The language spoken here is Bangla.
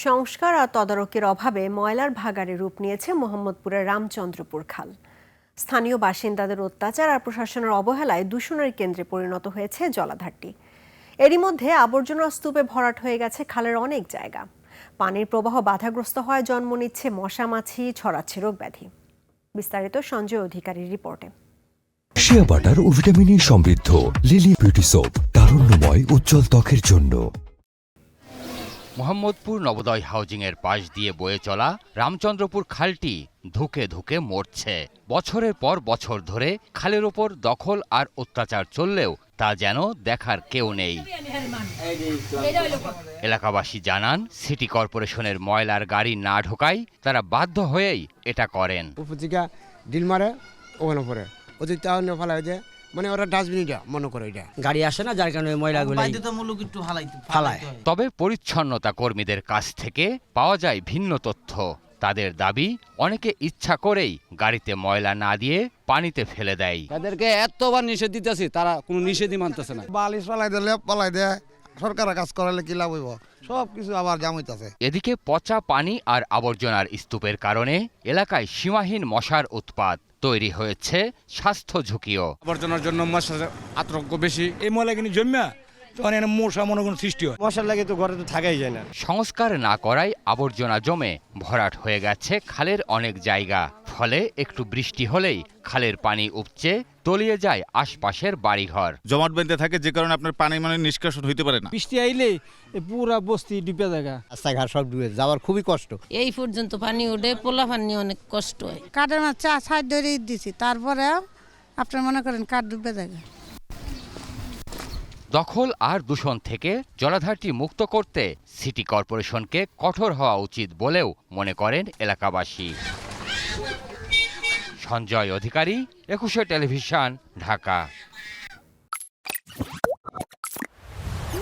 সংস্কার আর তদারকির অভাবে ময়লার ভাগাড়ে রূপ নিয়েছে মোহাম্মদপুরের রামচন্দ্রপুর খাল। স্থানীয় বাসিন্দাদের অত্যাচার আর প্রশাসনের অবহেলায় দূষণের কেন্দ্রে পরিণত হয়েছে জলাধারটি। এরই মধ্যে আবর্জনার স্তূপে ভরাট হয়ে গেছে খালের অনেক জায়গা। পানির প্রবাহ বাধাগ্রস্ত হওয়ায় জন্ম নিচ্ছে মশা মাছি, ছড়াচ্ছে রোগ ব্যাধি। বিস্তারিত সঞ্জয় অধিকারীর রিপোর্টে। শিয়া বাটার ও ভিটামিন ই সমৃদ্ধ লিলি বিউটি সোপ, তারুণ্যময় উজ্জ্বল ত্বকের জন্য। মোহাম্মদপুর নবোদয় হাউজিংয়ের পাশ দিয়ে বয়ে চলা রামচন্দ্রপুর খালটি ধুকে ধুকে মরছে। বছরের পর বছর ধরে খালের ওপর দখল আর অত্যাচার চললেও তা যেন দেখার কেউ নেই। এলাকাবাসী জানান, সিটি কর্পোরেশনের ময়লার গাড়ি না ঢোকায় তারা বাধ্য হয়েই এটা করেন। ডিল মারে ওখানে পরে ওদের ফেলা যায়, মানে ওরা ডাস্টবিনটা মনে করে এটা গাড়ি আসে না, যার কারণে ময়লাগুলো ফালায়। তবে পরিচ্ছন্নতা কর্মীদের কাছ থেকে পাওয়া যায় ভিন্ন তথ্য। তাদের দাবি, অনেকে ইচ্ছা করেই গাড়িতে ময়লা না দিয়ে পানিতে ফেলে দেয়। তাদেরকে এতবার নিষেধ দিতেছি, তারা কোনো নিষেধই মানতেছে না। বালিশ পালাই দিলে পালাই দেয়, সরকারের কাজ করালে কি লাভ হইব, সব কিছু আবার জাম হইতাছে। এদিকে পচা পানি আর আবর্জনার স্তূপের কারণে এলাকায় সীমাহীন মশার উৎপাত। তৈরি হয়েছে স্বাস্থ্য ঝুঁকিও। আবর্জনার জন্য মশার আতঙ্ক বেশি। এই ময়লা কিনে জন্মা তখন মশা মনোগুণ সৃষ্টি হয়। মশার লাগে তো ঘরে তো থাকাই যায় না। সংস্কার না করায় আবর্জনা জমে ভরাট হয়ে গেছে খালের অনেক জায়গা। ফলে একটু বৃষ্টি হলেই খালের পানি উপচে তলিয়ে যায় আশপাশের বাড়িঘর। জমাট বেঁধে থাকে, যে কারণে আপনার পানি নিষ্কাশন হইতে পারে না। বৃষ্টি আইলে পুরা বস্তি ডুবে যায়, রাস্তাঘাট সব ডুবে যাওয়ার খুবই কষ্ট। এই পর্যন্ত পানি উঠে পোলা পানি অনেক কষ্ট হয়। কাঠের মাছ ছাই ধরে দিছি, তারপরে আপনার মনে করেন কাঠ ডুবে যায়। দখল আর দূষণ থেকে জলাধারটি মুক্ত করতে সিটি কর্পোরেশনকে কঠোর হওয়া উচিত বলেও মনে করেন এলাকাবাসী। সঞ্জয় অধিকারী, 21 টেলিভিশন, ঢাকা।